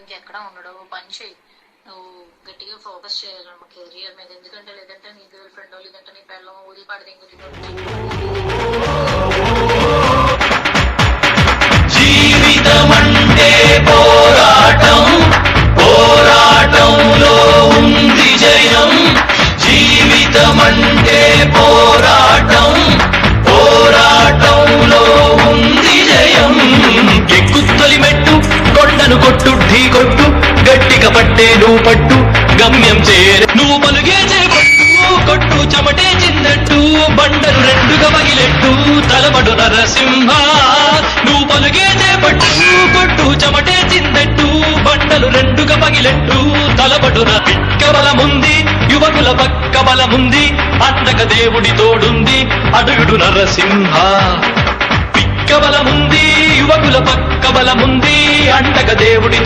ఇంకెక్కడ ఉండడు. పని చేయి, నువ్వు గట్టిగా ఫోకస్ చేయాలన్నమాట కెరియర్ మీద. ఎందుకంటే లేదంటే నీ గర్ల్ ఫ్రెండ్ లేదంటే నీ పిల్లలు ఊది పాడితే జీవితమంటే పోరాటం, పోరాటంలో ఉంది జయం. జీవితమంటే పోరాటం, పోరాటంలో ఉంది జయం. ఎక్కుత్తొలి మెట్టు, కొండను కొట్టు, ఢీ కొట్టు, గట్టిగా పట్టే నువ్వు పట్టు, గమ్యం చేరే నువ్వు పలుగే చేపట్టు, కొట్టు చెమటే చిందట్టు, బండలు రెండుగా పగిలెట్టు, తలబడు నరసింహ. నువ్వు పలుగే చేపట్టు, కొట్టు చెమటే చిందట్టు, బండలు రెండుగా పగిలెట్టు, తలబడు పిక్క బలముంది, యువకుల పక్క బలముంది, అండక దేవుడి తోడుంది, అడుగుడు నరసింహ. పిక్క బలముంది, యువకుల పక్క బలముంది, అండక దేవుడి